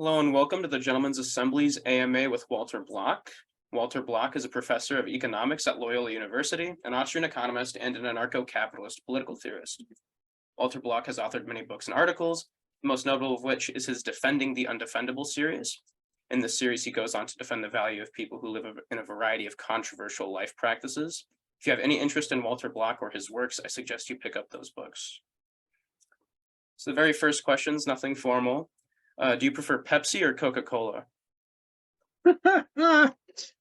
Hello and welcome to the Gentlemen's Assembly's AMA with Walter Block. Walter Block is a professor of economics at Loyola University, an Austrian economist, and an anarcho-capitalist political theorist. Walter Block has authored many books and articles, the most notable of which is his Defending the Undefendable series. In this series, he goes on to defend the value of people who live in a variety of controversial life practices. If you have any interest in Walter Block or his works, I suggest you pick up those books. So the very first question is nothing formal. Do you prefer Pepsi or Coca-Cola?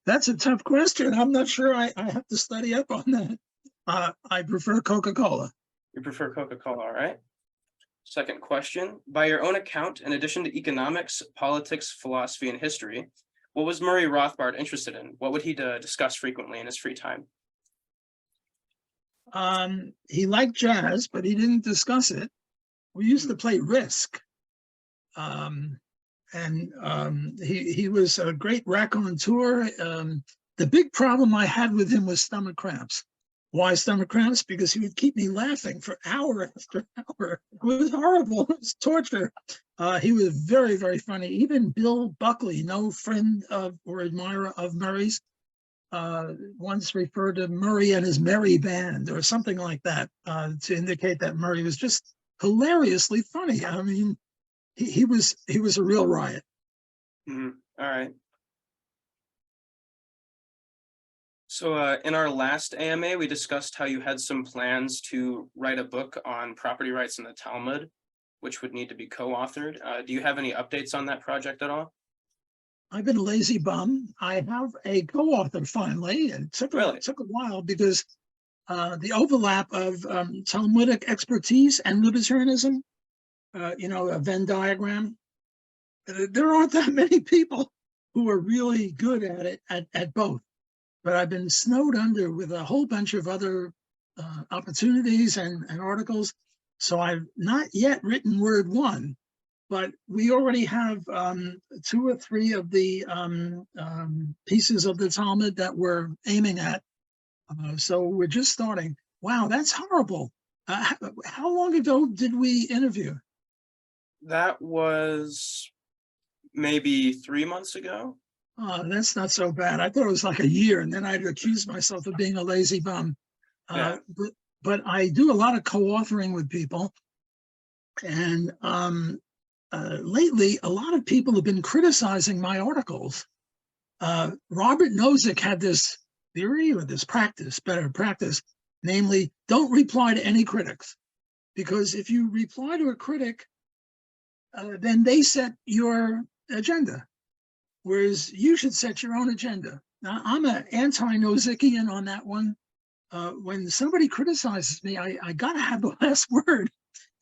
That's a tough question. I'm not sure I have to study up on that. I prefer Coca-Cola. You prefer Coca-Cola, all right. Second question. By your own account, in addition to economics, politics, philosophy, and history, what was Murray Rothbard interested in? What would he discuss frequently in his free time? He liked jazz, but he didn't discuss it. We used to play Risk. He was a great raconteur. The big problem I had with him was stomach cramps. Why stomach cramps? Because he would keep me laughing for hour after hour. It was horrible. It was torture. He was very, very funny. Even Bill Buckley, no friend of or admirer of Murray's, once referred to Murray and his merry band or something like that to indicate that Murray was just hilariously funny. I mean, he was a real riot. All right. So in our last AMA, we discussed how you had some plans to write a book on property rights in the Talmud, which would need to be co-authored. Do you have any updates on that project at all? I've been a lazy bum. I have a co-author finally, and it took a while because the overlap of Talmudic expertise and libertarianism, a Venn diagram. There aren't that many people who are really good at it at both. But I've been snowed under with a whole bunch of other opportunities and articles. So I've not yet written word one, but we already have 2 or 3 of the pieces of the Talmud that we're aiming at. So we're just starting. Wow, that's horrible. How long ago did we interview? That was maybe 3 months ago. That's not so bad. I thought it was like a year, and then I'd accuse myself of being a lazy bum. But I do a lot of co-authoring with people. And lately, a lot of people have been criticizing my articles. Robert Nozick had this theory or this better practice, namely, don't reply to any critics. Because if you reply to a critic, then they set your agenda. Whereas you should set your own agenda. Now, I'm an anti-Nozickian on that one. When somebody criticizes me, I got to have the last word.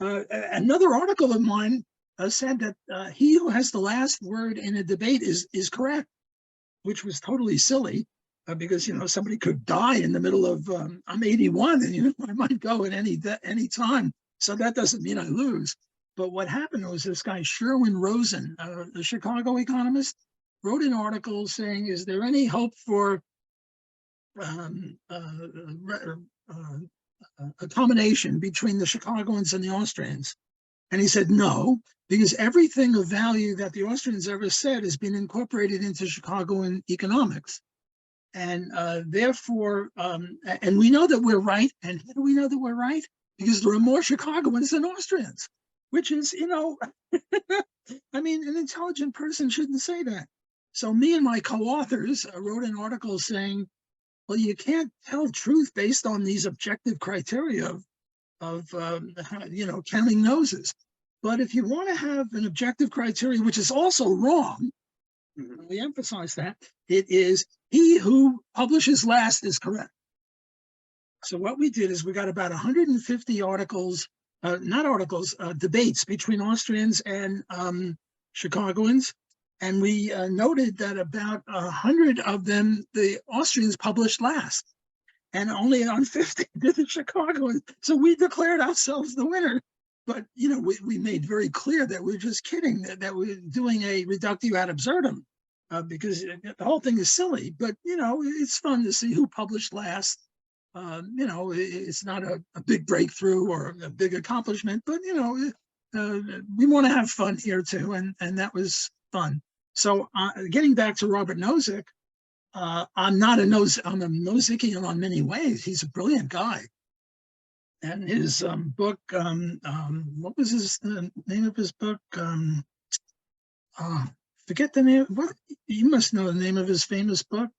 Another article of mine said that he who has the last word in a debate is correct, which was totally silly because, somebody could die in the middle of, I'm 81 and, I might go at any time. So that doesn't mean I lose. But what happened was this guy, Sherwin Rosen, the Chicago economist, wrote an article saying, is there any hope for a combination between the Chicagoans and the Austrians? And he said, no, because everything of value that the Austrians ever said has been incorporated into Chicagoan economics. And therefore, and we know that we're right. And how do we know that we're right? Because there are more Chicagoans than Austrians, which is, I mean, an intelligent person shouldn't say that. So me and my co-authors wrote an article saying, well, you can't tell truth based on these objective criteria of counting noses. But if you want to have an objective criteria, which is also wrong, we emphasize that, it is he who publishes last is correct. So what we did is we got about 150 articles, debates between Austrians and Chicagoans. And we noted that about 100 of them, the Austrians published last, and only on 50 did the Chicagoans. So we declared ourselves the winner. But, we made very clear that we're just kidding, that we're doing a reductio ad absurdum, because the whole thing is silly. But, it's fun to see who published last. It's not a big breakthrough or a big accomplishment, but, we want to have fun here too. And that was fun. So getting back to Robert Nozick, I'm a Nozickian on many ways. He's a brilliant guy. And his book, what was his name of his book? Forget the name. What, you must know the name of his famous book,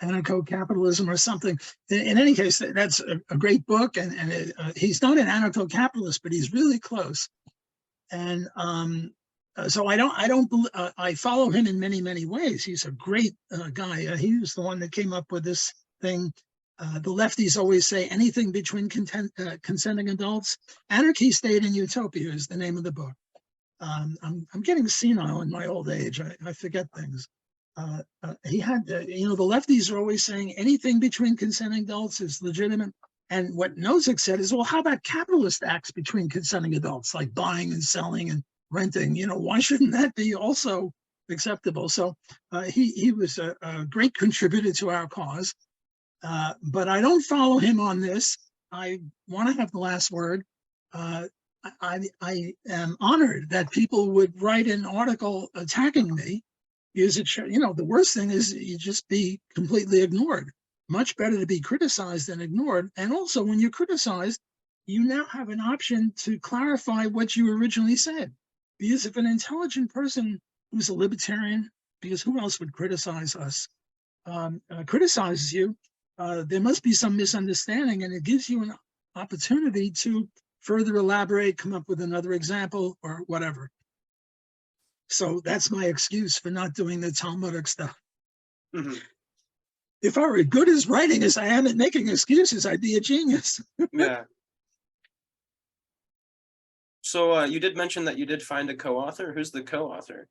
Anarcho-Capitalism or something. In any case, that's a great book, and he's not an anarcho-capitalist, but he's really close. And so I follow him in many ways. He's a great guy. He was the one that came up with this thing. The lefties always say anything between consenting adults. Anarchy, State, and Utopia is the name of the book. I'm getting senile in my old age. I forget things. He had, the lefties are always saying anything between consenting adults is legitimate. And what Nozick said is, well, how about capitalist acts between consenting adults, like buying and selling and renting? Why shouldn't that be also acceptable? So he was a great contributor to our cause. But I don't follow him on this. I want to have the last word. I am honored that people would write an article attacking me, because it should, the worst thing is you just be completely ignored. Much better to be criticized than ignored. And also, when you're criticized, you now have an option to clarify what you originally said. Because if an intelligent person who's a libertarian, because who else would criticize us, criticizes you, there must be some misunderstanding, and it gives you an opportunity to further elaborate, come up with another example or whatever. So that's my excuse for not doing the Talmudic stuff. Mm-hmm. If I were good as writing as I am at making excuses, I'd be a genius. Yeah. So you did mention that you did find a co-author. Who's the co-author?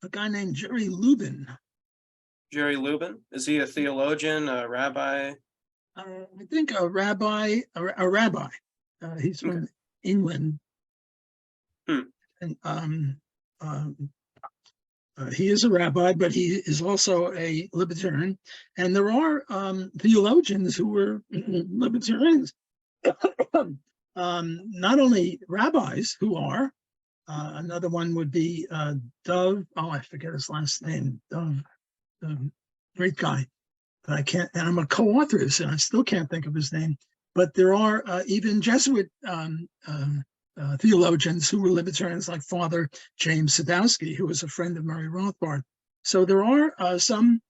A guy named Jerry Lubin. Jerry Lubin? Is he a theologian, a rabbi? I think a rabbi. He's from England. And he is a rabbi, but he is also a libertarian. And there are theologians who were libertarians. Not only rabbis who are, another one would be Dove. Oh, I forget his last name. Dove, great guy. But I can't, and I'm a co-author, and I still can't think of his name. But there are even Jesuit theologians who were libertarians, like Father James Sadowski, who was a friend of Murray Rothbard. So there are some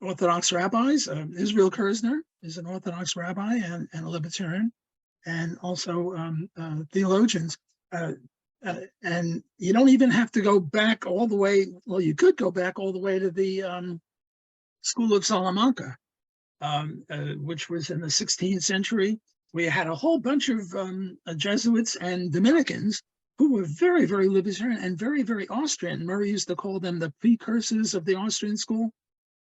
Orthodox rabbis. Israel Kirzner is an Orthodox rabbi and a libertarian, and also theologians. And you don't even have to go back all the way. Well, you could go back all the way to the School of Salamanca, which was in the 16th century. We had a whole bunch of Jesuits and Dominicans who were very libertarian and very Austrian. Murray used to call them the precursors of the Austrian school.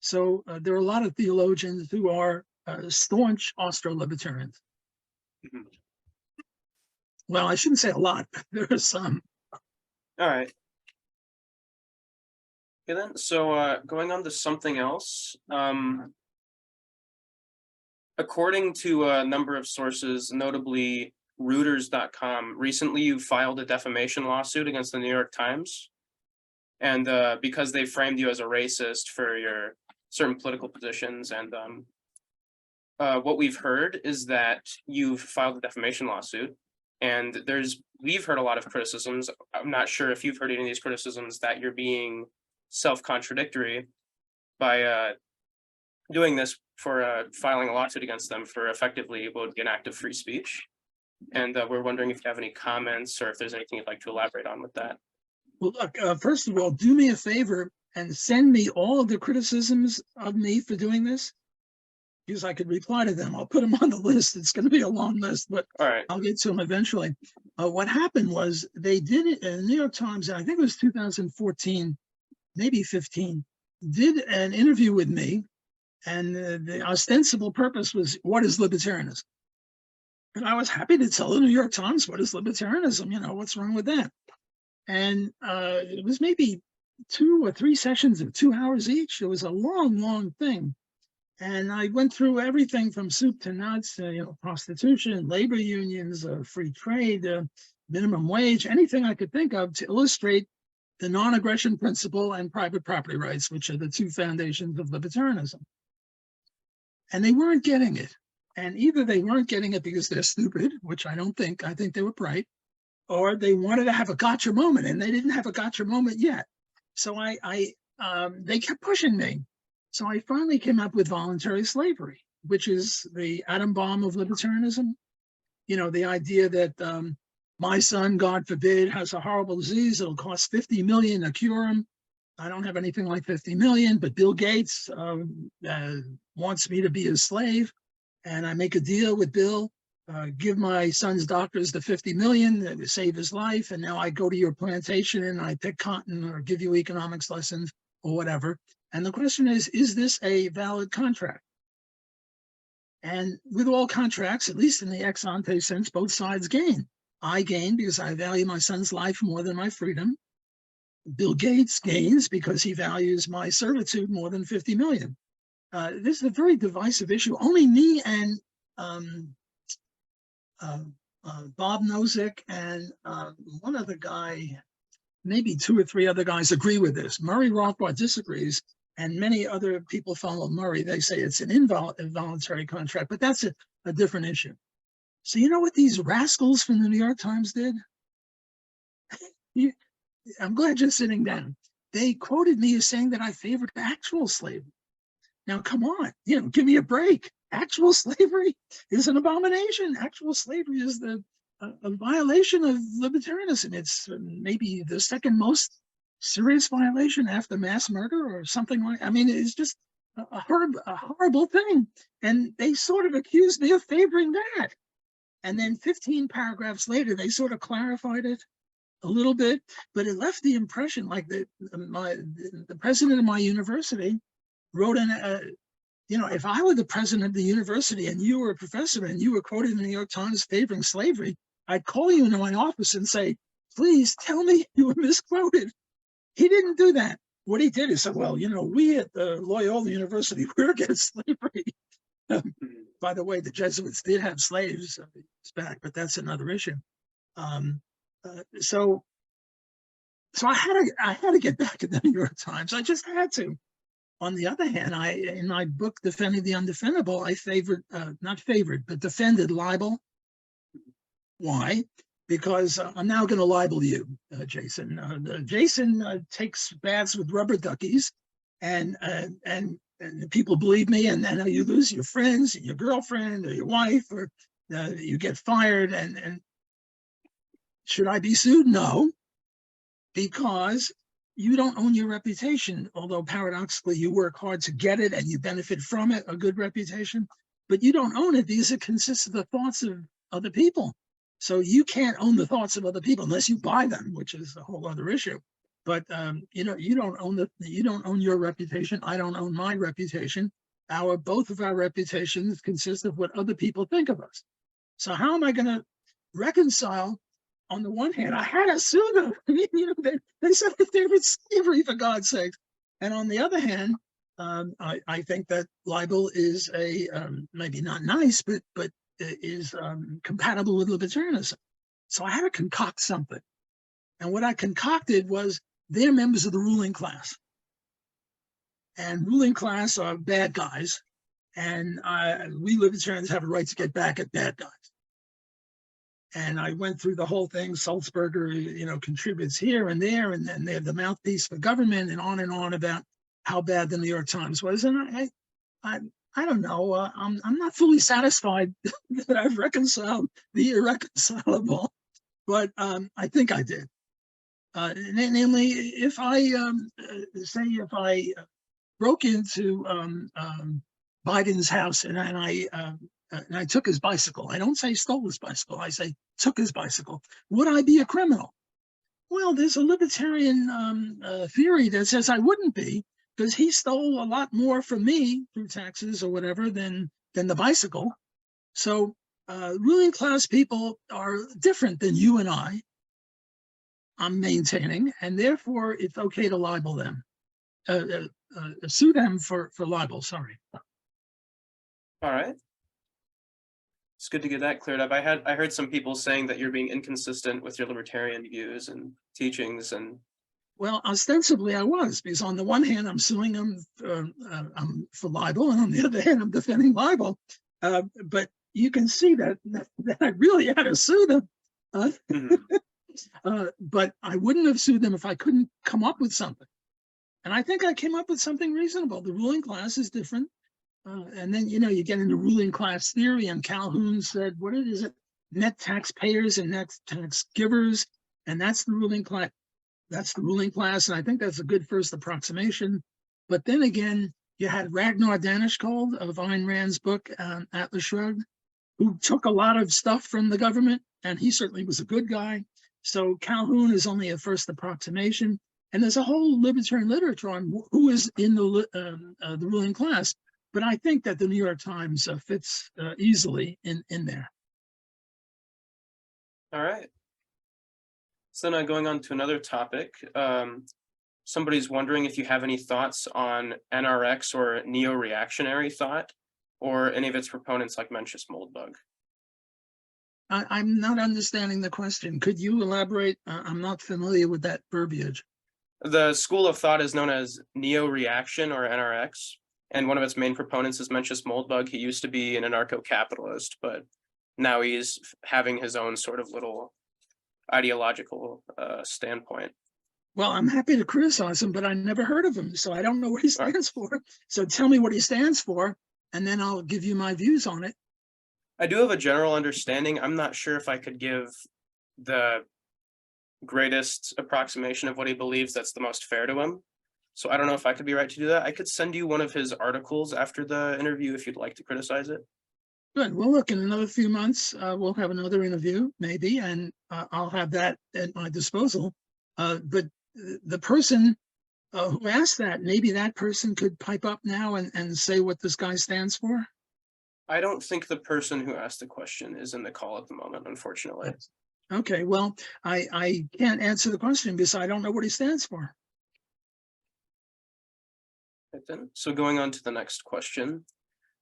So there are a lot of theologians who are staunch Austro-libertarians. Mm-hmm. Well, I shouldn't say a lot, but there are some. All right. Okay, then. So going on to something else. According to a number of sources, notably Reuters.com, recently you filed a defamation lawsuit against the New York Times. And because they framed you as a racist for your certain political positions. And what we've heard is that you've filed a defamation lawsuit. And we've heard a lot of criticisms. I'm not sure if you've heard any of these criticisms that you're being self-contradictory by doing this, for filing a lawsuit against them for effectively what would be an act of free speech. And we're wondering if you have any comments or if there's anything you'd like to elaborate on with that. Well, look, first of all, do me a favor and send me all of the criticisms of me for doing this, because I could reply to them. I'll put them on the list. It's going to be a long list, but all right, I'll get to them eventually. What happened was they did it in the New York Times, and I think it was 2014, maybe 15, did an interview with me. And the ostensible purpose was, what is libertarianism? And I was happy to tell the New York Times, what is libertarianism? What's wrong with that? And it was maybe 2 or 3 sessions of 2 hours each. It was a long thing. And I went through everything from soup to nuts, prostitution, labor unions, free trade, minimum wage, anything I could think of to illustrate the non-aggression principle and private property rights, which are the two foundations of libertarianism. And they weren't getting it. And either they weren't getting it because they're stupid, which I don't think, I think they were bright, or they wanted to have a gotcha moment, and they didn't have a gotcha moment yet. So they kept pushing me. So I finally came up with voluntary slavery, which is the atom bomb of libertarianism. You know, the idea that my son, God forbid, has a horrible disease. It'll cost 50 million to cure him. I don't have anything like 50 million, but Bill Gates wants me to be his slave. And I make a deal with Bill, give my son's doctors the 50 million that would save his life. And now I go to your plantation and I pick cotton or give you economics lessons or whatever. And the question is this a valid contract? And with all contracts, at least in the ex ante sense, both sides gain. I gain because I value my son's life more than my freedom. Bill Gates gains because he values my servitude more than 50 million. This is a very divisive issue. Only me and Bob Nozick and one other guy, maybe two or three other guys agree with this. Murray Rothbard disagrees, and many other people follow Murray. They say it's an involuntary contract, but that's a different issue. So you know what these rascals from the New York Times did? I'm glad you're sitting down. They quoted me as saying that I favored actual slavery. Now, come on, you know, give me a break. Actual slavery is an abomination. Actual slavery is a violation of libertarianism. It's maybe the second most serious violation after mass murder or something like. I mean, it's just a horrible thing. And they sort of accused me of favoring that. And then 15 paragraphs later, they sort of clarified it a little bit, but it left the impression like the president of my university wrote you know, if I were the president of the university and you were a professor and you were quoted in the New York Times favoring slavery, I'd call you into my office and say, please tell me you were misquoted. He didn't do that. What he did is said, well, you know, we at the Loyola University, we're against slavery. By the way, the Jesuits did have slaves back, but that's another issue. So I had to get back at the New York Times. I just had to. On the other hand, in my book, Defending the Undefendable, I defended libel. Why? Because I'm now going to libel you, Jason. Jason takes baths with rubber duckies, and people believe me, and then you lose your friends, and your girlfriend, or your wife, or you get fired. And should I be sued? No, because you don't own your reputation, although paradoxically you work hard to get it and you benefit from it, a good reputation, but you don't own it because it consists of the thoughts of other people. So you can't own the thoughts of other people unless you buy them, which is a whole other issue. But you know, you don't own your reputation. I don't own my reputation. Both of our reputations consist of what other people think of us. So how am I going to reconcile? On the one hand, I had to sue them. You know, they said they favored slavery, for God's sake. And on the other hand, I think that libel is maybe not nice, but is compatible with libertarianism. So I had to concoct something. And what I concocted was they're members of the ruling class. And ruling class are bad guys. And we libertarians have a right to get back at bad guys. And I went through the whole thing. Sulzberger, you know, contributes here and there, and then they have the mouthpiece for government, and on about how bad the New York Times was. And I don't know. I'm not fully satisfied that I've reconciled the irreconcilable, but I think I did. Namely, if I broke into Biden's house and I took his bicycle. I don't say stole his bicycle. I say took his bicycle. Would I be a criminal? Well, there's a libertarian theory that says I wouldn't be, because he stole a lot more from me through taxes or whatever than the bicycle. So ruling class people are different than you and I'm maintaining, and therefore it's okay to libel them, sue them for libel. Sorry. All right. It's good to get that cleared up. I heard some people saying that you're being inconsistent with your libertarian views and teachings, and Well, ostensibly I was, because on the one hand, I'm suing them for libel, and on the other hand, I'm defending libel. But you can see that I really had to sue them. But I wouldn't have sued them if I couldn't come up with something. And I think I came up with something reasonable. The ruling class is different. And then, you get into ruling class theory, and Calhoun said, what is it? Net taxpayers and net tax givers. And that's the ruling class. That's the ruling class. And I think that's a good first approximation. But then again, you had Ragnar Daneskjöld of Ayn Rand's book, Atlas Shrugged, who took a lot of stuff from the government, and he certainly was a good guy. So Calhoun is only a first approximation. And there's a whole libertarian literature on who is in the ruling class. But I think that the New York Times fits easily in there. All right. So now going on to another topic, somebody's wondering if you have any thoughts on NRX or neo-reactionary thought, or any of its proponents like Mencius Moldbug. I'm not understanding the question. Could you elaborate? I'm not familiar with that verbiage. The school of thought is known as NeoReaction or NRX, and one of its main proponents is Mencius Moldbug. He used to be an anarcho-capitalist, but now he's having his own sort of little ideological standpoint. Well, I'm happy to criticize him, but I never heard of him, so I don't know what he stands for. So tell me what he stands for, and then I'll give you my views on it. I do have a general understanding. I'm not sure if I could give the greatest approximation of what he believes that's the most fair to him. So I don't know if I could be right to do that. I could send you one of his articles after the interview if you'd like to criticize it. Good. Well, look, in another few months, we'll have another interview, maybe, and I'll have that at my disposal. But the person who asked that, maybe that person could pipe up now and say what this guy stands for. I don't think the person who asked the question is in the call at the moment, unfortunately. Okay, well, I can't answer the question because I don't know what he stands for. Right then. So going on to the next question.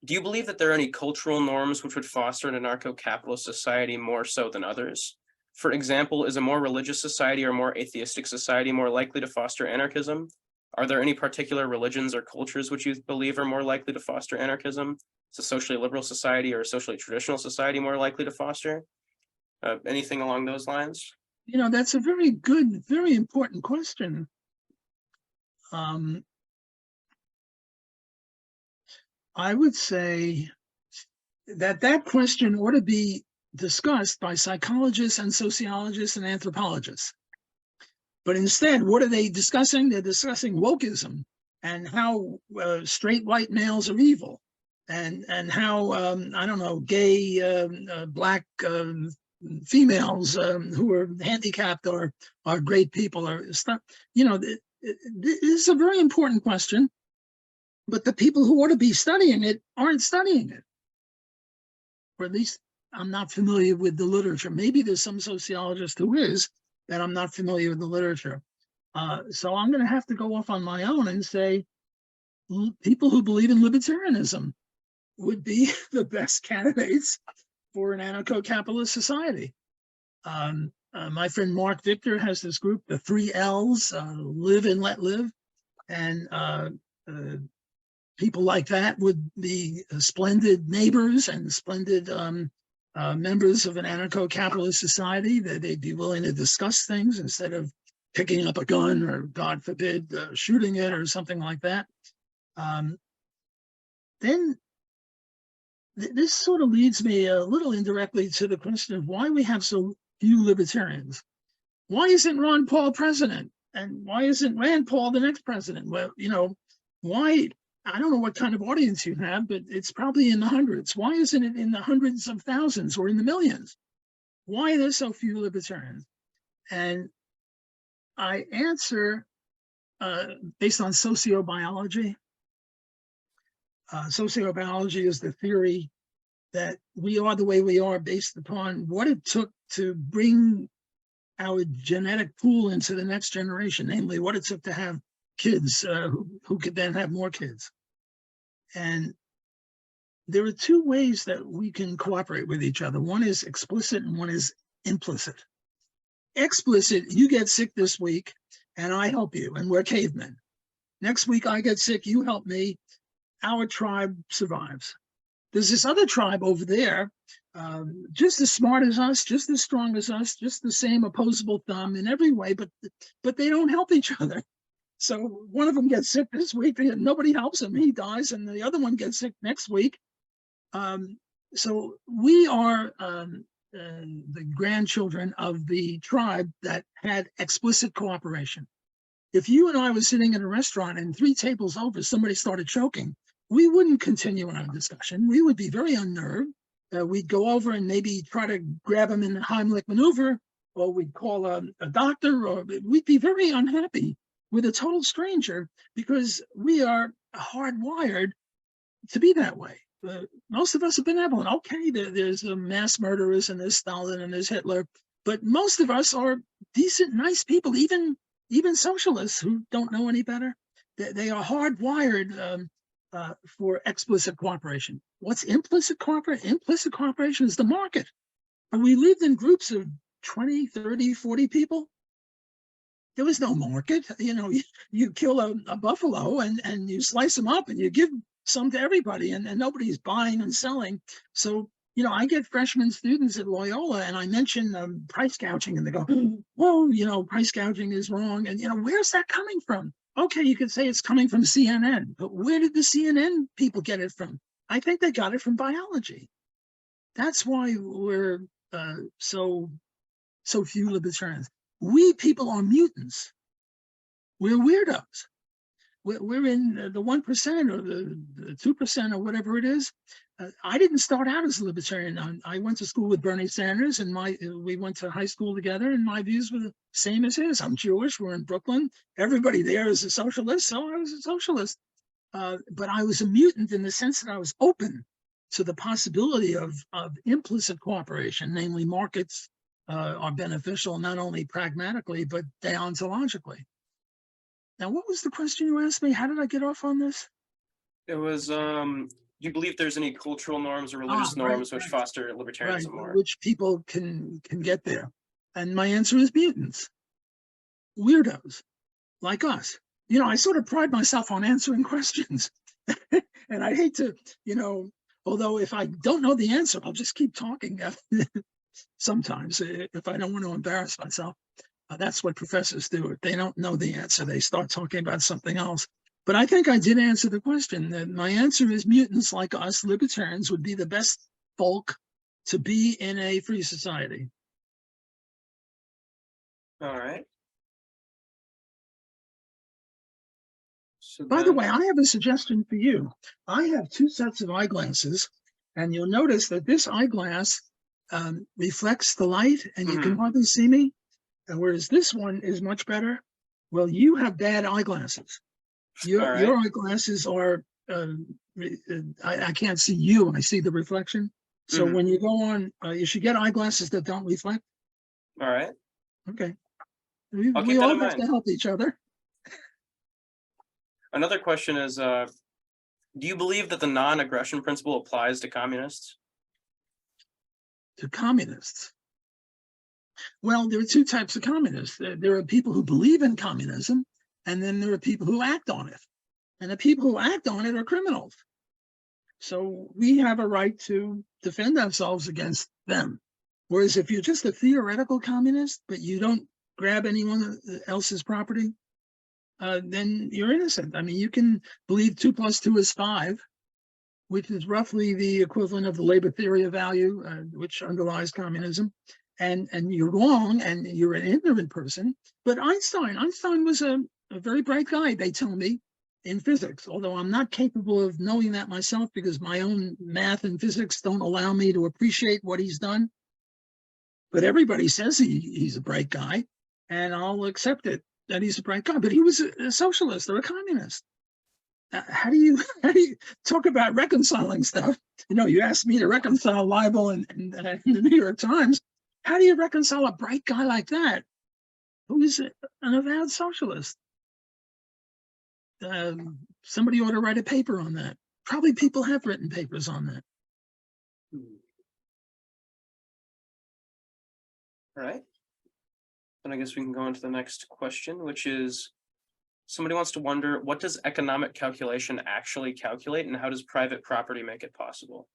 Do you believe that there are any cultural norms which would foster an anarcho-capitalist society more so than others? For example, is a more religious society or more atheistic society more likely to foster anarchism? Are there any particular religions or cultures which you believe are more likely to foster anarchism? Is a socially liberal society or a socially traditional society more likely to foster? Anything along those lines? That's a very good, very important question. I would say that question ought to be discussed by psychologists and sociologists and anthropologists. But instead, what are they discussing? They're discussing wokeism and how straight white males are evil, and how I don't know, gay black females who are handicapped are great people or stuff. This is a very important question, but the people who ought to be studying it aren't studying it, or at least I'm not familiar with the literature. Maybe there's some sociologist who is, that I'm not familiar with the literature. So I'm going to have to go off on my own and say people who believe in libertarianism would be the best candidates for an anarcho-capitalist society. My friend Mark Victor has this group, the 3 L's, live and let live. And people like that would be splendid neighbors and splendid members of an anarcho-capitalist society. That they'd be willing to discuss things instead of picking up a gun or, God forbid, shooting it or something like that. Then this sort of leads me a little indirectly to the question of why we have so few libertarians. Why isn't Ron Paul president? And why isn't Rand Paul the next president? Well, why? I don't know what kind of audience you have, but it's probably in the hundreds. Why isn't it in the hundreds of thousands or in the millions? Why are there so few libertarians? And I answer based on sociobiology. Sociobiology is the theory that we are the way we are based upon what it took to bring our genetic pool into the next generation, namely what it took to have kids who could then have more kids. And there are 2 ways that we can cooperate with each other. One is explicit and one is implicit. Explicit, you get sick this week and I help you, and we're cavemen. Next week I get sick, you help me, our tribe survives. There's this other tribe over there, just as smart as us, just as strong as us, just the same opposable thumb in every way, but they don't help each other. So one of them gets sick this week, and nobody helps him, he dies, and the other one gets sick next week. So we are the grandchildren of the tribe that had explicit cooperation. If you and I were sitting in a restaurant and 3 tables over, somebody started choking, we wouldn't continue our discussion. We would be very unnerved. We'd go over and maybe try to grab him in the Heimlich maneuver, or we'd call a doctor, or we'd be very unhappy with a total stranger because we are hardwired to be that way. Most of us are benevolent. Okay, there's mass murderers and there's Stalin and there's Hitler, but most of us are decent, nice people, even socialists who don't know any better. They are hardwired for explicit cooperation. What's implicit cooperation? Implicit cooperation is the market. And we lived in groups of 20, 30, 40 people. There was no market. You know, you kill a buffalo and you slice them up and you give some to everybody, and nobody's buying and selling. So, you know, I get freshman students at Loyola and I mention price gouging, and they go, well, you know, price gouging is wrong. And, you know, where's that coming from? Okay, you could say it's coming from CNN, but where did the CNN people get it from? I think they got it from biology. That's why we're so few libertarians. We people are mutants. We're weirdos. We're in the 1% or the 2% or whatever it is. I didn't start out as a libertarian. I went to school with Bernie Sanders, and we went to high school together, and my views were the same as his. I'm Jewish. We're in Brooklyn. Everybody there is a socialist, so I was a socialist. But I was a mutant in the sense that I was open to the possibility of implicit cooperation, namely markets are beneficial not only pragmatically, but deontologically. Now, what was the question you asked me? How did I get off on this? It was, do you believe there's any cultural norms or religious norms which foster libertarianism more? Which people can get there. And my answer is mutants, weirdos, like us. You know, I sort of pride myself on answering questions. And I hate to, you know, although if I don't know the answer, I'll just keep talking sometimes if I don't want to embarrass myself. That's what professors do. If they don't know the answer, they start talking about something else. But I think I did answer the question. My answer is mutants like us, libertarians, would be the best folk to be in a free society. All right. So by the way, I have a suggestion for you. I have 2 sets of eyeglasses, and you'll notice that this eyeglass reflects the light, and you can hardly see me. Whereas this one is much better. Well, you have bad eyeglasses. Your eyeglasses are, I can't see you, I see the reflection. So when you go on, you should get eyeglasses that don't reflect. All right. Okay. We all have to help each other. Another question is, do you believe that the non-aggression principle applies to communists? To communists? Well, there are 2 types of communists. There are people who believe in communism, and then there are people who act on it. And the people who act on it are criminals. So we have a right to defend ourselves against them. Whereas if you're just a theoretical communist, but you don't grab anyone else's property, then you're innocent. I mean, you can believe 2 + 2 is 5, which is roughly the equivalent of the labor theory of value, which underlies communism. And you're wrong, and you're an ignorant person. But Einstein was a very bright guy, they tell me, in physics, although I'm not capable of knowing that myself because my own math and physics don't allow me to appreciate what he's done. But everybody says he's a bright guy, and I'll accept it that he's a bright guy. But he was a socialist or a communist. How do you talk about reconciling stuff? You know, you asked me to reconcile libel and the New York Times. How do you reconcile a bright guy like that, who is an avowed socialist? Somebody ought to write a paper on that. Probably people have written papers on that. All right. then I guess we can go on to the next question, which is somebody wants to wonder, what does economic calculation actually calculate, and how does private property make it possible?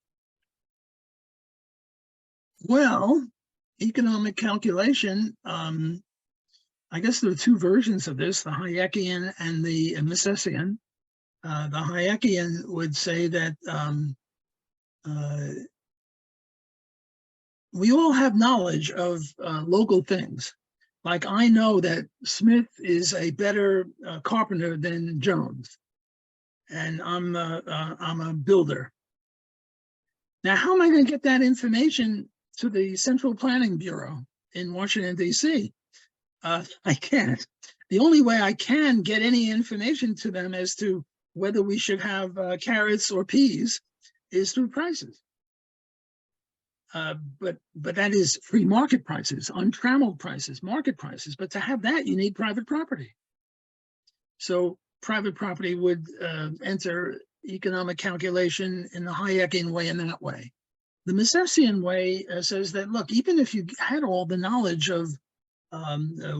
Well, economic calculation, I guess there are two versions of this, the Hayekian and the Misesian. The Hayekian would say that we all have knowledge of local things. Like I know that Smith is a better carpenter than Jones, and I'm a builder. Now, how am I going to get that information to the Central Planning Bureau in Washington, D.C.? I can't. The only way I can get any information to them as to whether we should have carrots or peas is through prices. But that is free market prices, untrammeled prices, market prices. But to have that, you need private property. So private property would enter economic calculation in the Hayekian way and that way. The Misesian way says that, look, even if you had all the knowledge of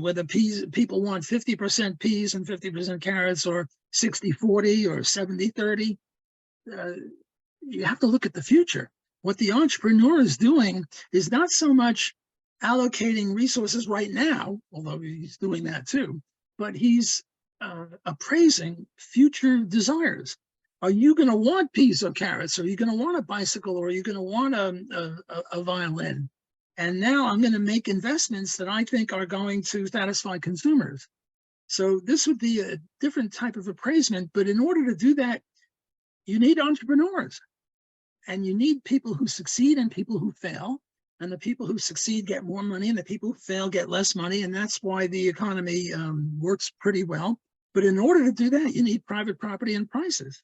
whether people want 50% peas and 50% carrots, or 60-40 or 70-30, you have to look at the future. What the entrepreneur is doing is not so much allocating resources right now, although he's doing that too, but he's appraising future desires. Are you going to want peas or carrots? Are you going to want a bicycle? Or are you going to want a violin? And now I'm going to make investments that I think are going to satisfy consumers. So this would be a different type of appraisement. But in order to do that, you need entrepreneurs. And you need people who succeed and people who fail. And the people who succeed get more money, and the people who fail get less money. And that's why the economy works pretty well. But in order to do that, you need private property and prices.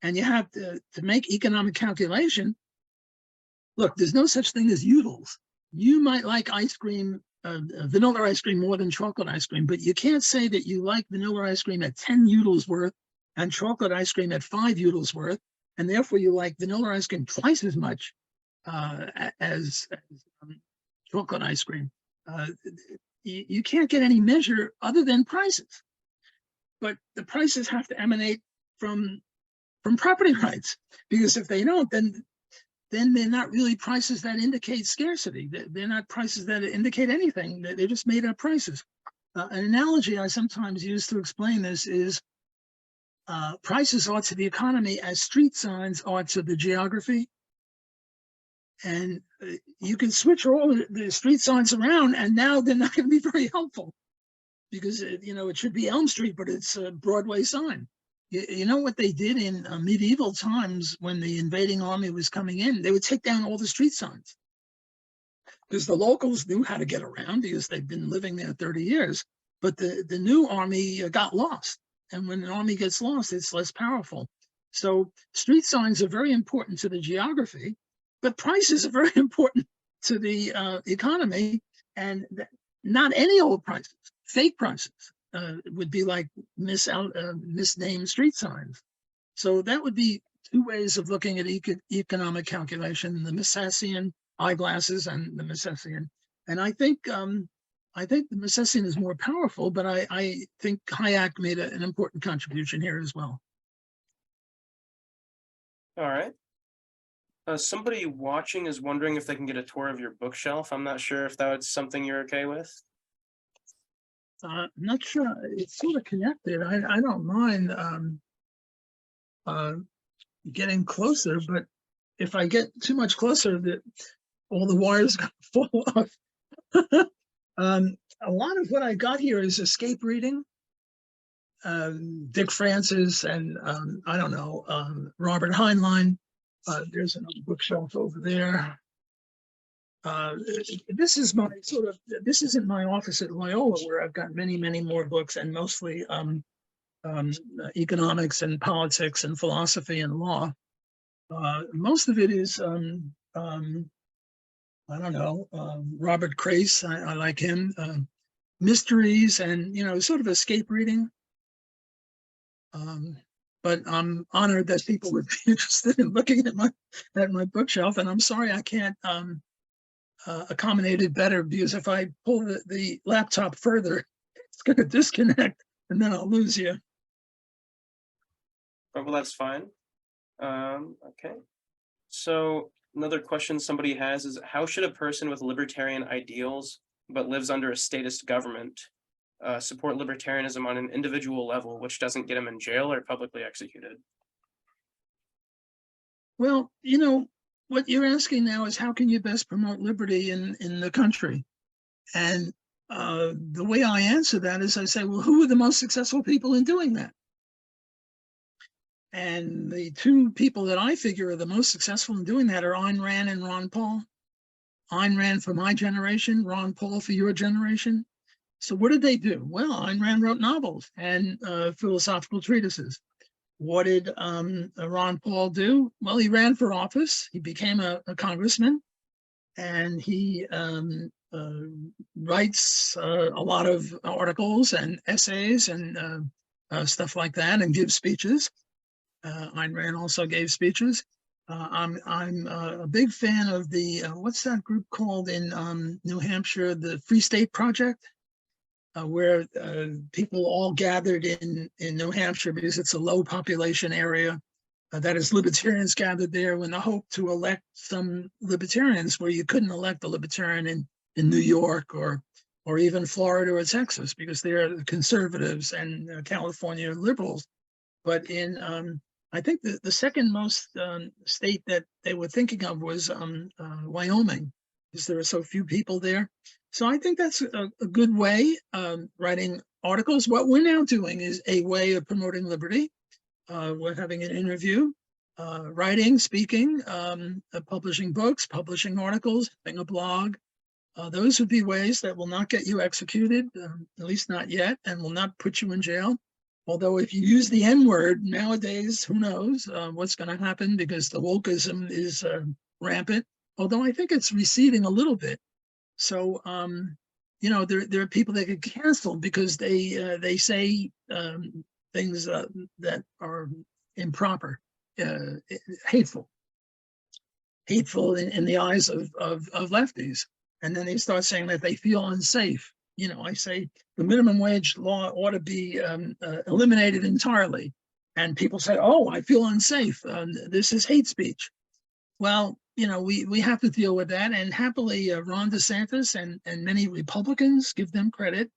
And you have to make economic calculation. Look, there's no such thing as utils. You might like ice cream, vanilla ice cream more than chocolate ice cream, but you can't say that you like vanilla ice cream at 10 utils worth and chocolate ice cream at 5 utils worth, and therefore you like vanilla ice cream twice as much as chocolate ice cream. You can't get any measure other than prices. But the prices have to emanate from property rights, because if they don't, then they're not really prices that indicate scarcity. They're not prices that indicate anything. They're just made up prices. An analogy I sometimes use to explain this is prices are to the economy as street signs are to the geography. And you can switch all the street signs around, and now they're not going to be very helpful, because it should be Elm Street, but it's a Broadway sign. You know what they did in medieval times when the invading army was coming in? They would take down all the street signs, because the locals knew how to get around because they've been living there 30 years. But the new army got lost. And when an army gets lost, it's less powerful. So street signs are very important to the geography, but prices are very important to the economy. And not any old prices, fake prices. Would be like misnamed street signs. So that would be two ways of looking at economic calculation: the Misesian eyeglasses and the Misesian. And I think the Misesian is more powerful, but I think Hayek made an important contribution here as well. All right. Somebody watching is wondering if they can get a tour of your bookshelf. I'm not sure if that's something you're okay with. I'm not sure. It's sort of connected. I don't mind getting closer, but if I get too much closer, all the wires are going to fall off. A lot of what I got here is escape reading. Dick Francis and I don't know, Robert Heinlein. There's another bookshelf over there. This is my this isn't my office at Loyola, where I've got many, many more books, and mostly economics and politics and philosophy and law. Most of it is, I don't know, Robert Crace, I like him, mysteries and, sort of escape reading. But I'm honored that people would be interested in looking at my bookshelf, and I'm sorry I can't accommodated better, because if I pull the laptop further, it's going to disconnect and then I'll lose you. Oh, well, that's fine. Okay. So another question somebody has is, how should a person with libertarian ideals but lives under a statist government support libertarianism on an individual level, which doesn't get him in jail or publicly executed? Well, you know, what you're asking now is how can you best promote liberty in the country? And the way I answer that is I say, well, who are the most successful people in doing that? And the two people that I figure are the most successful in doing that are Ayn Rand and Ron Paul. Ayn Rand for my generation, Ron Paul for your generation. So what did they do? Well, Ayn Rand wrote novels and philosophical treatises. What did Ron Paul do? Well, he ran for office. He became a congressman, and he writes a lot of articles and essays and stuff like that, and gives speeches. Ayn Rand also gave speeches. I'm a big fan of the what's that group called in New Hampshire, the Free State Project, where people all gathered in New Hampshire because it's a low population area. That is, libertarians gathered there in the hope to elect some libertarians where you couldn't elect a libertarian in New York or even Florida or Texas, because they're conservatives and California liberals. But in I think the second most state that they were thinking of was Wyoming, because there are so few people there. So I think that's a good way, writing articles. What we're now doing is a way of promoting liberty. We're having an interview, writing, speaking, publishing books, publishing articles, having a blog. Those would be ways that will not get you executed, at least not yet, and will not put you in jail. Although if you use the N-word nowadays, who knows what's going to happen, because the wokeism is rampant, although I think it's receding a little bit. So, you know, there are people that get canceled because they say things that are improper, hateful in the eyes of lefties. And then they start saying that they feel unsafe. You know, I say the minimum wage law ought to be eliminated entirely. And people say, oh, I feel unsafe. This is hate speech. Well, you know, we have to deal with that. And happily, Ron DeSantis and many Republicans, give them credit,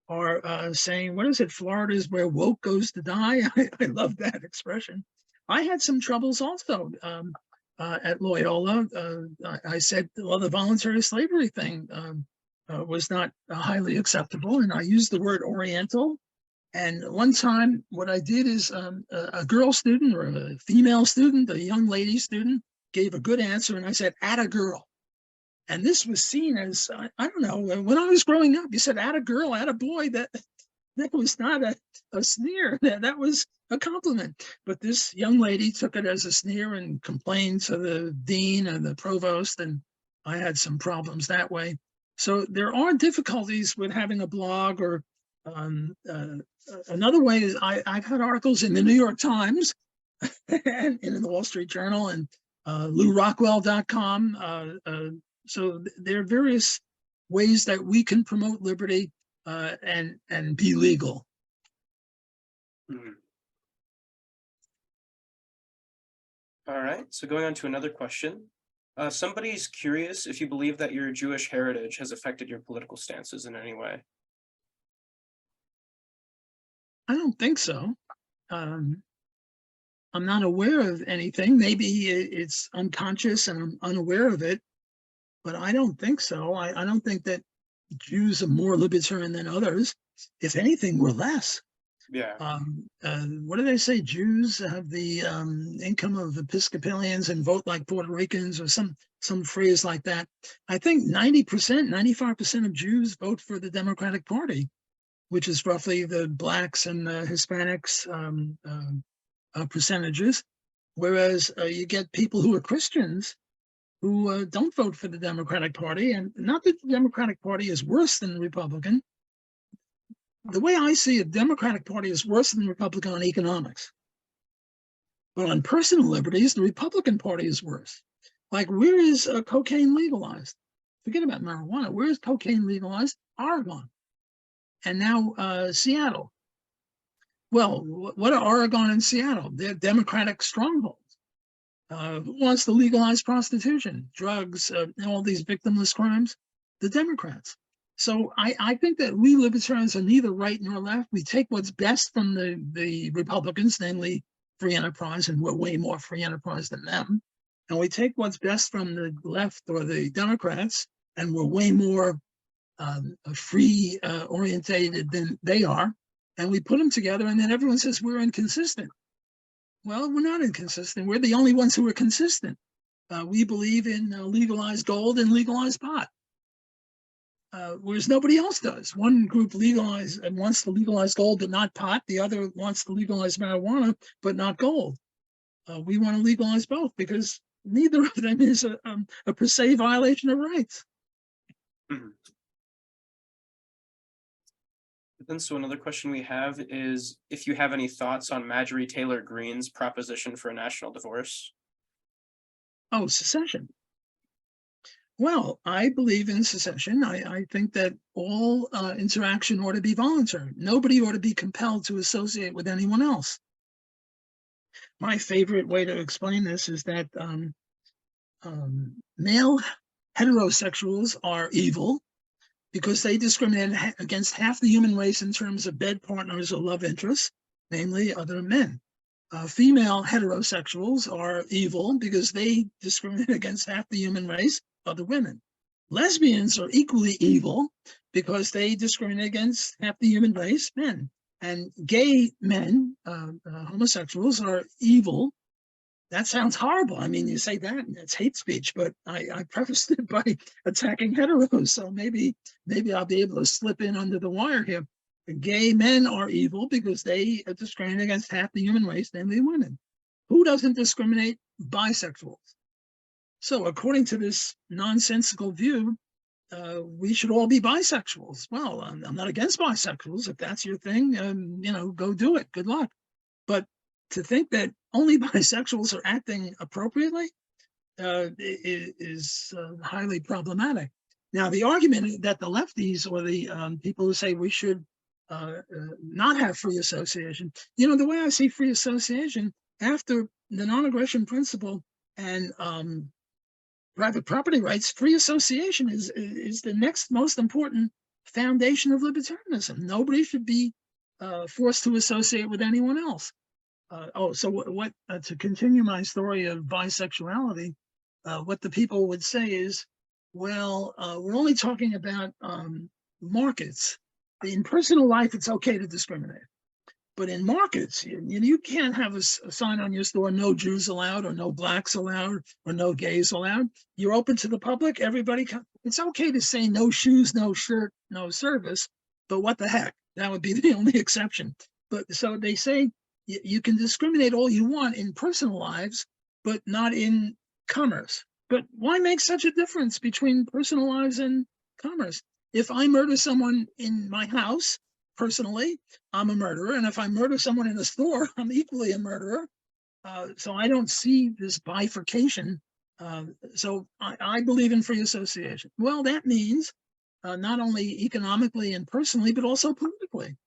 are saying, what is it? Florida is where woke goes to die. I love that expression. I had some troubles also at Loyola. I said, well, the voluntary slavery thing was not highly acceptable. And I used the word Oriental. And one time what I did is a girl student or a female student, a young lady student, gave a good answer. And I said, "Atta girl." And this was seen as, I don't know, when I was growing up, you said, "Atta girl, atta boy." That was not a sneer. That was a compliment. But this young lady took it as a sneer and complained to the dean and the provost. And I had some problems that way. So there are difficulties with having a blog, or another way is I've had articles in the New York Times and in the Wall Street Journal and LouRockwell.com. So there are various ways that we can promote liberty and be legal. Mm-hmm. All right, so going on to another question. Somebody's curious if you believe that your Jewish heritage has affected your political stances in any way. I don't think so. I'm not aware of anything. Maybe it's unconscious and I'm unaware of it, but I don't think so. I don't think that Jews are more libertarian than others. If anything, we're less. Yeah. What do they say? Jews have the income of Episcopalians and vote like Puerto Ricans, or some phrase like that. I think 90%, 95% of Jews vote for the Democratic Party, which is roughly the blacks and Hispanics percentages. Whereas you get people who are Christians who don't vote for the Democratic Party. And not that the Democratic Party is worse than the Republican. The way I see it, the Democratic Party is worse than the Republican on economics. But on personal liberties, the Republican Party is worse. Like, where is cocaine legalized? Forget about marijuana. Where is cocaine legalized? Oregon. And now Seattle. Well, what are Oregon and Seattle? They're Democratic strongholds. Who wants to legalize prostitution, drugs, and all these victimless crimes? The Democrats. So I think that we libertarians are neither right nor left. We take what's best from the Republicans, namely free enterprise, and we're way more free enterprise than them. And we take what's best from the left or the Democrats, and we're way more free orientated than they are. And we put them together, and then everyone says we're inconsistent. Well, we're not inconsistent. We're the only ones who are consistent. We believe in legalized gold and legalized pot, whereas nobody else does. One group wants to legalize gold but not pot. The other wants to legalize marijuana but not gold. We want to legalize both because neither of them is a per se violation of rights. Mhm. And so another question we have is if you have any thoughts on Marjorie Taylor Greene's proposition for a national divorce. Oh, secession. Well, I believe in secession. I think that all interaction ought to be voluntary. Nobody ought to be compelled to associate with anyone else. My favorite way to explain this is that male heterosexuals are evil because they discriminate against half the human race in terms of bed partners or love interests, namely other men. Female heterosexuals are evil because they discriminate against half the human race, other women. Lesbians are equally evil because they discriminate against half the human race, men. And gay men, homosexuals, are evil. That sounds horrible. I mean, you say that, and it's hate speech, but I prefaced it by attacking heteros, so maybe I'll be able to slip in under the wire here. Gay men are evil because they discriminate against half the human race, namely women. Who doesn't discriminate? Bisexuals. So according to this nonsensical view, we should all be bisexuals. Well, I'm not against bisexuals. If that's your thing, go do it. Good luck. But to think that only bisexuals are acting appropriately is highly problematic. Now, the argument that the lefties or the people who say we should not have free association, the way I see free association, after the non-aggression principle and private property rights, free association is the next most important foundation of libertarianism. Nobody should be forced to associate with anyone else. So what to continue my story of bisexuality, what the people would say is, well, we're only talking about markets. In personal life, it's okay to discriminate. But in markets, you can't have a sign on your store, no Jews allowed, or no blacks allowed, or no gays allowed. You're open to the public, everybody. It's okay to say no shoes, no shirt, no service, but what the heck? That would be the only exception. But so they say you can discriminate all you want in personal lives, but not in commerce. But why make such a difference between personal lives and commerce? If I murder someone in my house, personally, I'm a murderer. And if I murder someone in a store, I'm equally a murderer. So I don't see this bifurcation. So I believe in free association. Well, that means not only economically and personally, but also politically.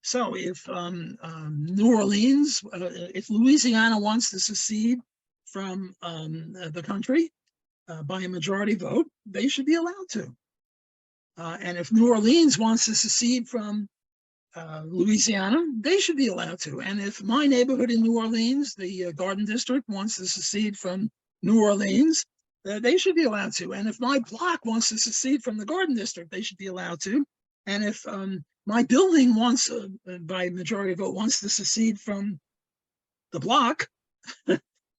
So if New Orleans, if Louisiana wants to secede from the country by a majority vote, they should be allowed to. And if New Orleans wants to secede from Louisiana, they should be allowed to. And if my neighborhood in New Orleans, the Garden District, wants to secede from New Orleans, they should be allowed to. And if my block wants to secede from the Garden District, they should be allowed to. And if my building wants, by majority vote, wants to secede from the block,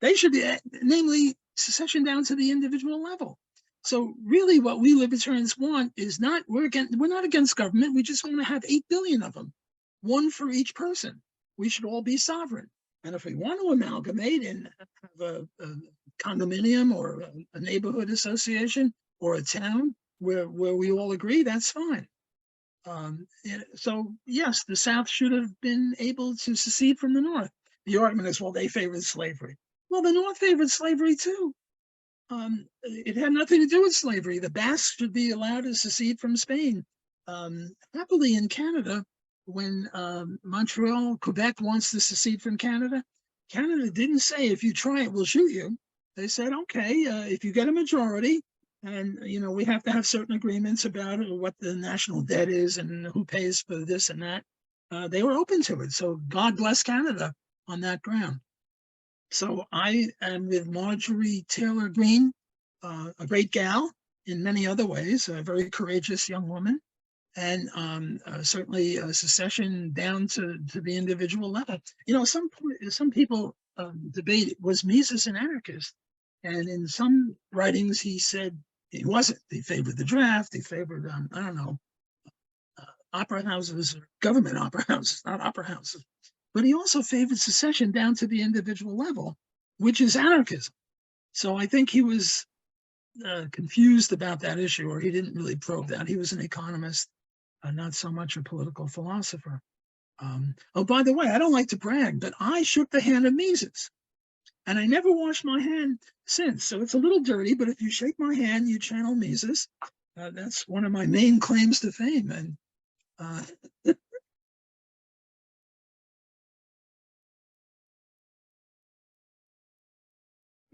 they should be, namely, secession down to the individual level. So really what we libertarians want is not, we're not against government. We just want to have 8 billion of them, one for each person. We should all be sovereign. And if we want to amalgamate and have a condominium or a neighborhood association or a town where we all agree, that's fine. So yes, the South should have been able to secede from the North. The argument is, well, they favored slavery. Well, the North favored slavery too. It had nothing to do with slavery. The Basques should be allowed to secede from Spain. Happily in Canada, when Montreal, Quebec wants to secede from Canada, Canada didn't say, if you try it, we'll shoot you. They said, okay, if you get a majority, and we have to have certain agreements about what the national debt is and who pays for this and that. They were open to it. So God bless Canada on that ground. So I am with Marjorie Taylor Greene, a great gal in many other ways, a very courageous young woman, and certainly secession down to the individual level. Some people debate, was Mises an anarchist? And in some writings, he said he wasn't. He favored the draft. He favored, I don't know, opera houses, or government opera houses, not opera houses. But he also favored secession down to the individual level, which is anarchism. So I think he was confused about that issue, or he didn't really probe that. He was an economist, not so much a political philosopher. Oh, by the way, I don't like to brag, but I shook the hand of Mises, and I never washed my hand since. So it's a little dirty, but if you shake my hand, you channel Mises. That's one of my main claims to fame. And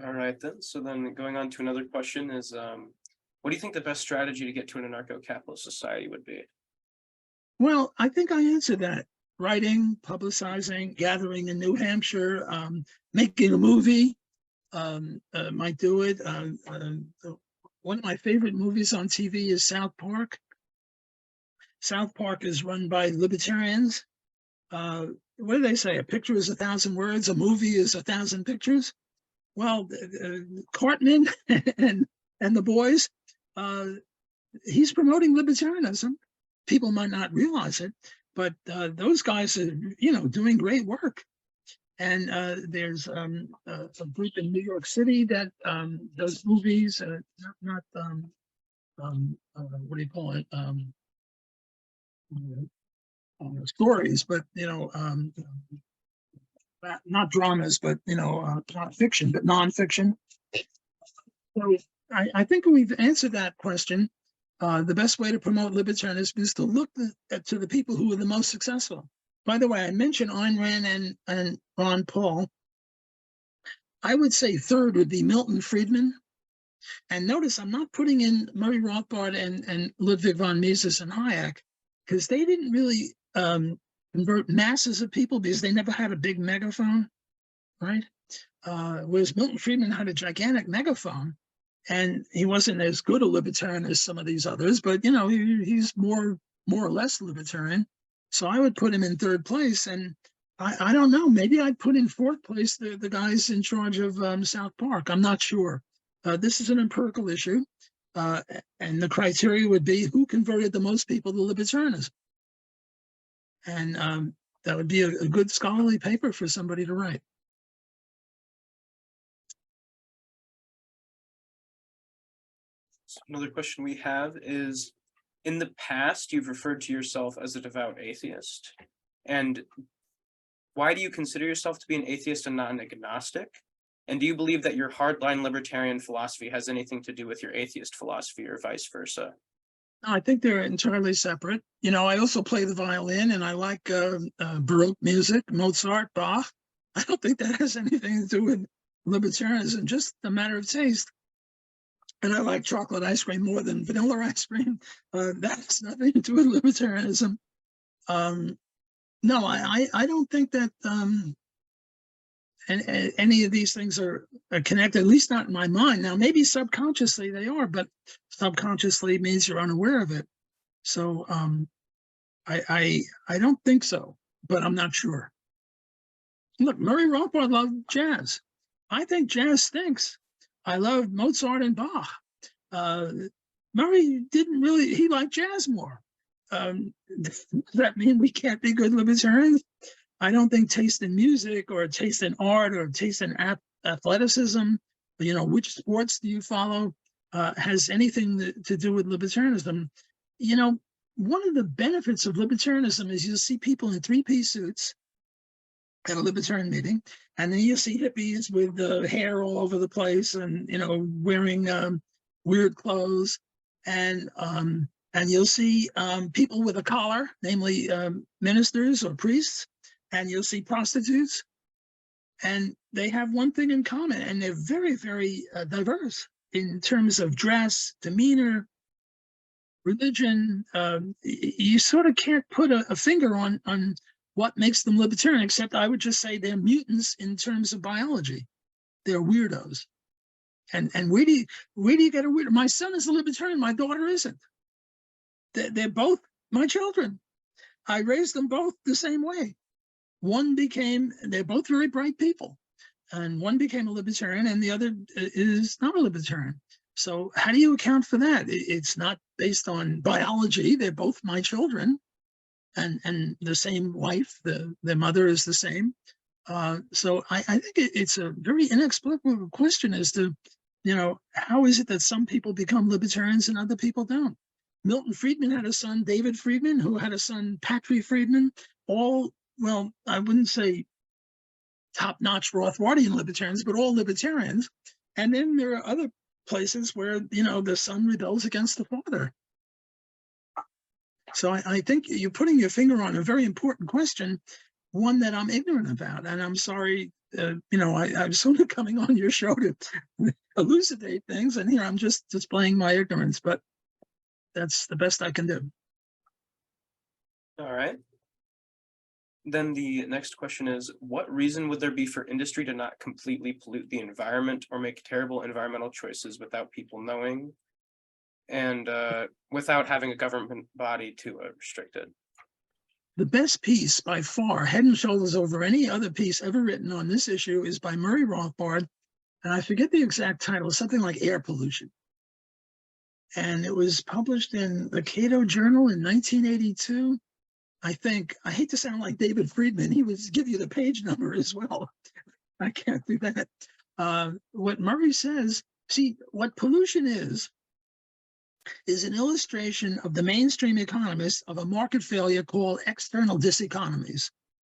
All right, then. So then going on to another question is, what do you think the best strategy to get to an anarcho-capitalist society would be? well, I think I answered that. Writing, publicizing, gathering in New Hampshire, making a movie might do it. One of my favorite movies on TV is South Park. South Park is run by libertarians. What do they say? A picture is 1,000 words. A movie is 1,000 pictures. Well, Cartman and the boys, he's promoting libertarianism. People might not realize it, but those guys are, doing great work. And there's a group in New York City that does movies, not what do you call it? Stories, but not dramas, but not fiction, but nonfiction. So I think we've answered that question. The best way to promote libertarianism is to look to the people who are the most successful. By the way, I mentioned Ayn Rand and Ron Paul. I would say third would be Milton Friedman. And notice I'm not putting in Murray Rothbard and Ludwig von Mises and Hayek, because they didn't really convert masses of people because they never had a big megaphone, right? Whereas Milton Friedman had a gigantic megaphone, and he wasn't as good a libertarian as some of these others, but he's more or less libertarian. So I would put him in third place, and I don't know, maybe I'd put in fourth place the guys in charge of South Park. I'm not sure. This is an empirical issue, and the criteria would be who converted the most people to libertarianism. And that would be a good scholarly paper for somebody to write. So another question we have is, in the past, you've referred to yourself as a devout atheist. And why do you consider yourself to be an atheist and not an agnostic? And do you believe that your hardline libertarian philosophy has anything to do with your atheist philosophy or vice versa? I think they're entirely separate. I also play the violin, and I like Baroque music, Mozart, Bach. I don't think that has anything to do with libertarianism, just a matter of taste. And I like chocolate ice cream more than vanilla ice cream. That has nothing to do with libertarianism. No, I don't think that any of these things are connected, at least not in my mind. Now, maybe subconsciously they are, but subconsciously means you're unaware of it. So I don't think so, but I'm not sure. Look, Murray Rothbard loved jazz. I think jazz stinks. I love Mozart and Bach. Murray didn't really, he liked jazz more. Does that mean we can't be good libertarians? I don't think taste in music or taste in art or taste in athleticism, which sports do you follow, has anything to do with libertarianism. One of the benefits of libertarianism is you'll see people in three-piece suits at a libertarian meeting, and then you see hippies with hair all over the place and, you know, wearing weird clothes, and you'll see people with a collar, namely ministers or priests, and you'll see prostitutes, and they have one thing in common, and they're very, very diverse in terms of dress, demeanor, religion. You sort of can't put a finger on what makes them libertarian, except I would just say they're mutants in terms of biology. They're weirdos. And where do you get a weirdo? My son is a libertarian. My daughter isn't. They're both my children. I raised them both the same way. They're both very bright people, and one became a libertarian and the other is not a libertarian. So how do you account for that? It's not based on biology. They're both my children, and the same wife, their mother is the same. So I think it's a very inexplicable question as to, you know, how is it that some people become libertarians and other people don't? Milton Friedman had a son, David Friedman, who had a son, Patrick Friedman, all, well, I wouldn't say top-notch Rothbardian libertarians, but all libertarians. And then there are other places where, you know, the son rebels against the father. So I think you're putting your finger on a very important question, one that I'm ignorant about. And I'm sorry, you know, I'm sort of coming on your show to elucidate things. And here I'm just displaying my ignorance, but that's the best I can do. All right. Then the next question is, what reason would there be for industry to not completely pollute the environment or make terrible environmental choices without people knowing, and without having a government body to restrict it? The best piece by far, head and shoulders over any other piece ever written on this issue, is by Murray Rothbard, and I forget the exact title, something like Air Pollution. And it was published in the Cato Journal in 1982. I think, I hate to sound like David Friedman, he would give you the page number as well. I can't do that. What Murray says, see, what pollution is an illustration of the mainstream economists of a market failure called external diseconomies,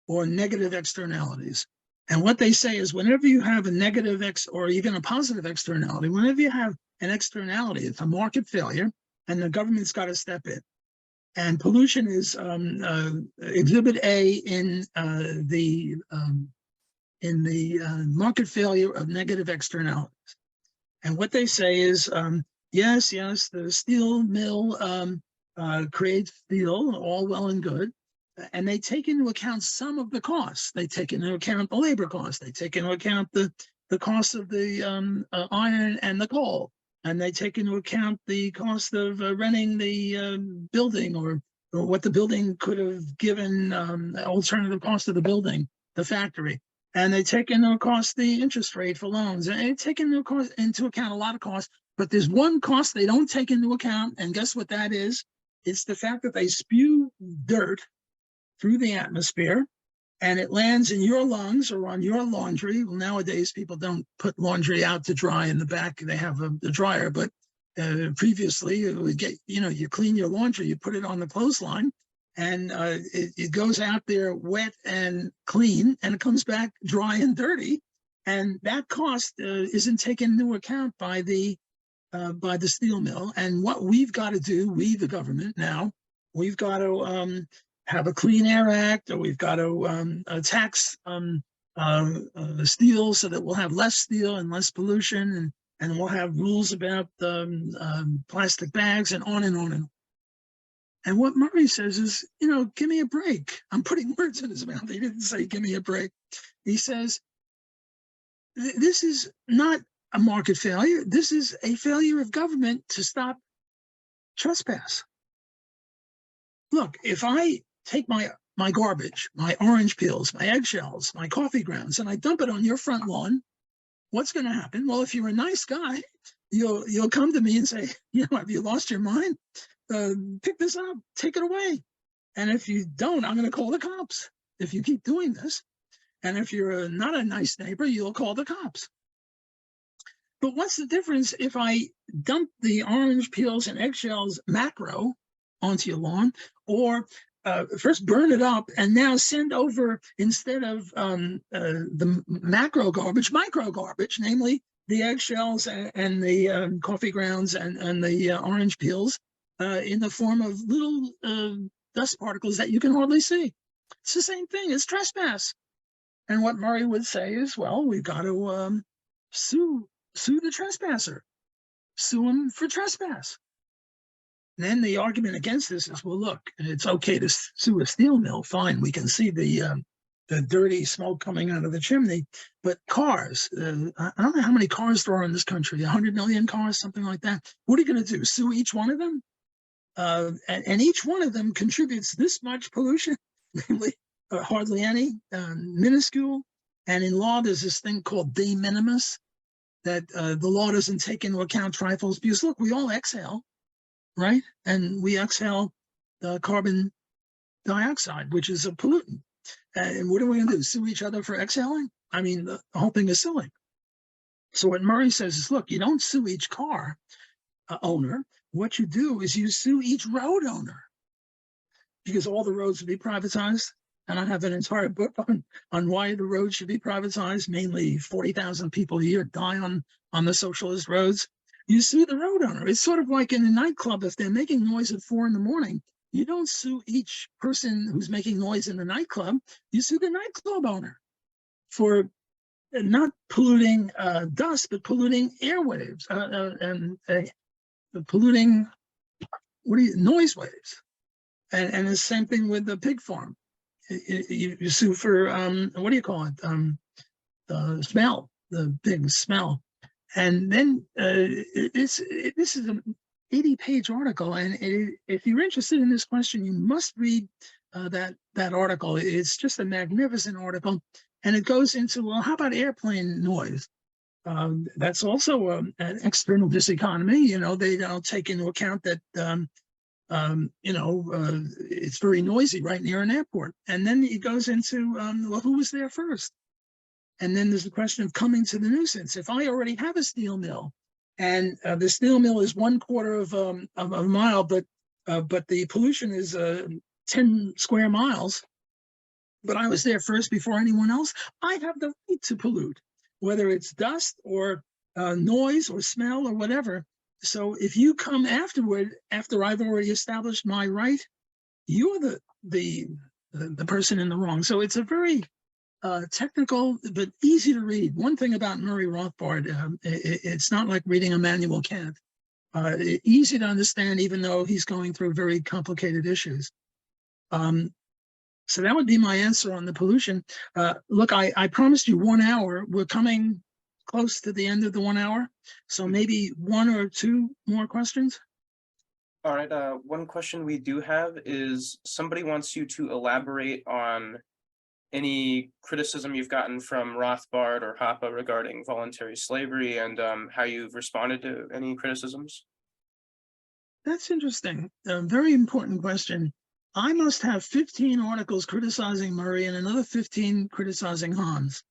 or negative externalities. And what they say is, whenever you have a negative or even a positive externality, whenever you have an externality, it's a market failure, and the government's got to step in. And pollution is Exhibit A in the market failure of negative externalities. And what they say is, yes, the steel mill creates steel, all well and good, and they take into account some of the costs. They take into account the labor costs. They take into account the cost of the iron and the coal. And they take into account the cost of renting the building, or what the building could have given, alternative cost of the building, the factory. And they take into account the interest rate for loans. And they take into account a lot of costs. But there's one cost they don't take into account, and guess what that is? It's the fact that they spew dirt through the atmosphere, and it lands in your lungs or on your laundry. Well, nowadays, people don't put laundry out to dry in the back. They have the dryer, but previously, it would get, you know, you clean your laundry, you put it on the clothesline, and it goes out there wet and clean, and it comes back dry and dirty. And that cost isn't taken into account by the steel mill. And what we've got to do, we, the government now, we've got to have a Clean Air Act, or we've got to tax steel so that we'll have less steel and less pollution, and we'll have rules about plastic bags, and on and on and on. And what Murray says is, you know, give me a break. I'm putting words in his mouth. He didn't say, give me a break. He says, this is not a market failure. This is a failure of government to stop trespass. Look, if I take my garbage, my orange peels, my eggshells, my coffee grounds, and I dump it on your front lawn, what's going to happen? Well, if you're a nice guy, you'll come to me and say, you know, have you lost your mind? Pick this up, take it away. And if you don't, I'm going to call the cops if you keep doing this. And if you're not a nice neighbor, you'll call the cops. But what's the difference if I dump the orange peels and eggshells macro onto your lawn, or first burn it up and now send over, instead of the macro garbage, micro garbage, namely the eggshells and the coffee grounds and the orange peels in the form of little dust particles that you can hardly see. It's the same thing. It's trespass. And what Murray would say is, well, we've got to sue the trespasser, sue him for trespass. And then the argument against this is, well, look, it's okay to sue a steel mill. Fine, we can see the dirty smoke coming out of the chimney. But cars, I don't know how many cars there are in this country, 100 million cars, something like that. What are you going to do? Sue each one of them? And each one of them contributes this much pollution, namely hardly any, minuscule. And in law, there's this thing called de minimis, that the law doesn't take into account trifles, because look, we all exhale, right? And we exhale carbon dioxide, which is a pollutant. And what are we going to do? Sue each other for exhaling? I mean, the whole thing is silly. So what Murray says is, look, you don't sue each car owner. What you do is you sue each road owner, because all the roads would be privatized. And I have an entire book on why the roads should be privatized. Mainly 40,000 people a year die on the socialist roads. You sue the road owner. It's sort of like in a nightclub. If they're making noise at 4 in.the.morning, you don't sue each person who's making noise in the nightclub. You sue the nightclub owner for not polluting dust, but polluting airwaves and polluting noise waves. And the same thing with the pig farm. You sue for what do you call it? The smell, the pig smell. And then this is an 80-page article, and if you're interested in this question, you must read that article. It's just a magnificent article, and it goes into, well, how about airplane noise? That's also an external diseconomy. You know, they don't take into account that it's very noisy right near an airport. And then it goes into, well, who was there first? And then there's the question of coming to the nuisance. If I already have a steel mill, and the steel mill is 1/4 of a mile, but the pollution is 10 square miles, but I was there first before anyone else, I have the right to pollute, whether it's dust or noise or smell or whatever. So if you come afterward, after I've already established my right, you're the person in the wrong. So it's a very technical but easy to read. One thing about Murray Rothbard, it's not like reading Immanuel Kant. Easy to understand, even though he's going through very complicated issues. So that would be my answer on the pollution. Look, I promised you 1 hour. We're coming close to the end of the 1 hour. So maybe 1 or 2 more questions. All right. One question we do have is, somebody wants you to elaborate on any criticism you've gotten from Rothbard or Hoppe regarding voluntary slavery, and how you've responded to any criticisms. That's interesting. A very important question. I must have 15 articles criticizing Murray and another 15 criticizing Hans.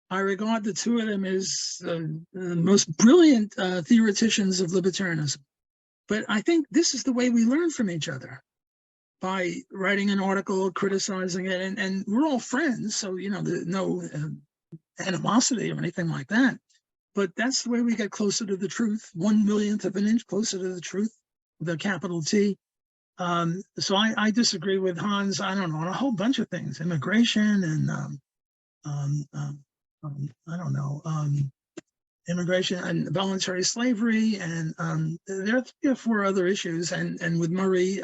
I regard the two of them as the most brilliant theoreticians of libertarianism. But I think this is the way we learn from each other, by writing an article, criticizing it, and we're all friends, so there's no animosity or anything like that. But that's the way we get closer to the truth, 1/1,000,000th of an inch closer to the truth, with a capital T. So I disagree with Hans, I don't know, on a whole bunch of things, immigration and I don't know, immigration and voluntary slavery, and there are 3 or 4 other issues, and with Murray,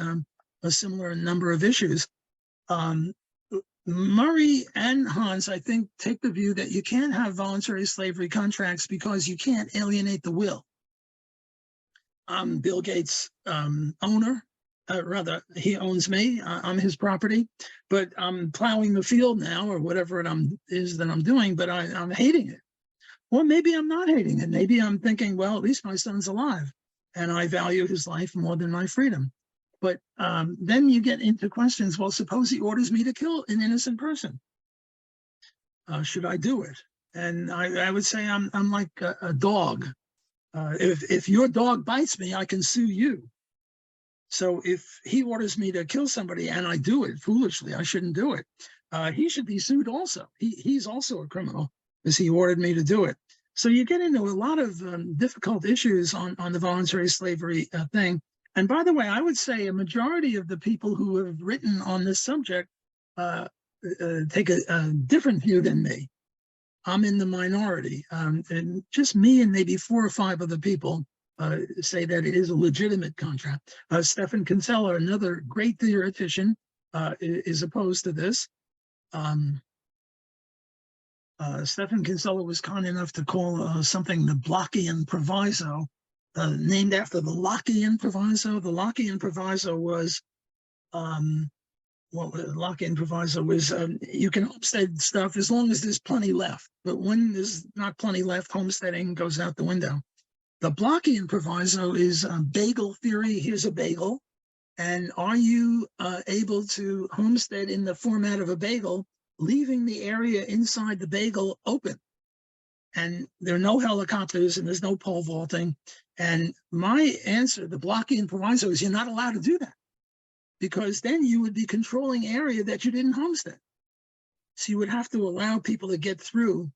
a similar number of issues. Murray and Hans, I think, take the view that you can't have voluntary slavery contracts because you can't alienate the will. I'm Bill Gates' owner. Rather, he owns me. I'm his property, but I'm plowing the field now, or whatever it is that I'm doing, but I'm hating it. Well, maybe I'm not hating it. Maybe I'm thinking, well, at least my son's alive, and I value his life more than my freedom. But then you get into questions, well, suppose he orders me to kill an innocent person. Should I do it? And I would say I'm like a dog. If your dog bites me, I can sue you. So if he orders me to kill somebody and I do it foolishly, I shouldn't do it. He should be sued also. He's also a criminal because he ordered me to do it. So you get into a lot of difficult issues on the voluntary slavery thing. And by the way, I would say a majority of the people who have written on this subject take a different view than me. I'm in the minority, and just me and maybe 4 or 5 other people say that it is a legitimate contract. Stefan Kinsella, another great theoretician, is opposed to this. Stefan Kinsella was kind enough to call something the Blockian proviso, named after the Lockean proviso. The Lockean proviso was, you can homestead stuff as long as there's plenty left. But when there's not plenty left, homesteading goes out the window. The Blockian proviso is bagel theory. Here's a bagel. And are you able to homestead in the format of a bagel, leaving the area inside the bagel open? And there are no helicopters and there's no pole vaulting. And my answer, the Blockian proviso, is you're not allowed to do that, because then you would be controlling area that you didn't homestead. So you would have to allow people to get through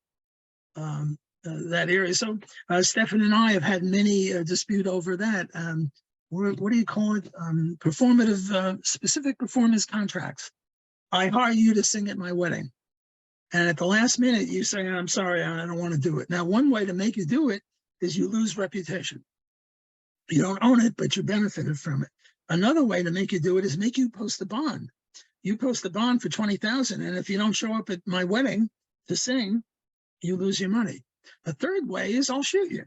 that area. So Stefan and I have had many dispute over that. What do you call it? Performative, specific performance contracts. I hire you to sing at my wedding. And at the last minute, you say, I'm sorry, I don't want to do it. Now, one way to make you do it is you lose reputation. You don't own it, but you benefited from it. Another way to make you do it is make you post a bond. You post a bond for $20,000, and if you don't show up at my wedding to sing, you lose your money. A third way is I'll shoot you.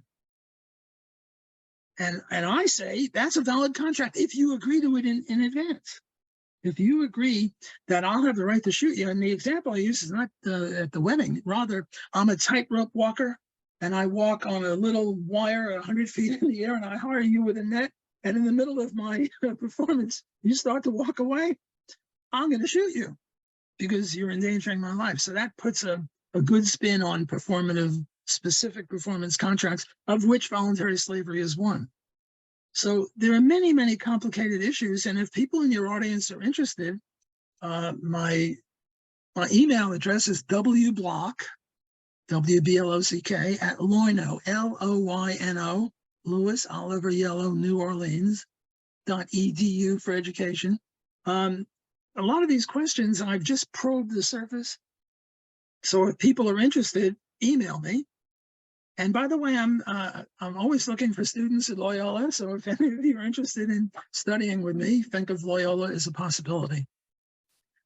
And I say that's a valid contract if you agree to it in advance. If you agree that I'll have the right to shoot you, and the example I use is not at the wedding, rather I'm a tightrope walker and I walk on a little wire 100 feet in the air and I hire you with a net, and in the middle of my performance, you start to walk away, I'm going to shoot you because you're endangering my life. So that puts a good spin on performative, specific performance contracts, of which voluntary slavery is one. So there are many, many complicated issues. And if people in your audience are interested, my email address is wblock, WBLOCK, at Loyno, LOYNO, Louis, Oliver, Yellow, New Orleans, .edu for education. A lot of these questions, I've just probed the surface. So if people are interested, email me. And by the way, I'm always looking for students at Loyola. So if any of you are interested in studying with me, think of Loyola as a possibility.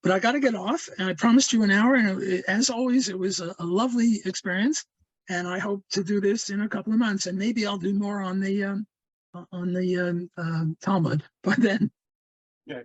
But I got to get off, and I promised you an hour. And as always, it was a lovely experience. And I hope to do this in a couple of months, and maybe I'll do more on the Talmud by then. Yeah,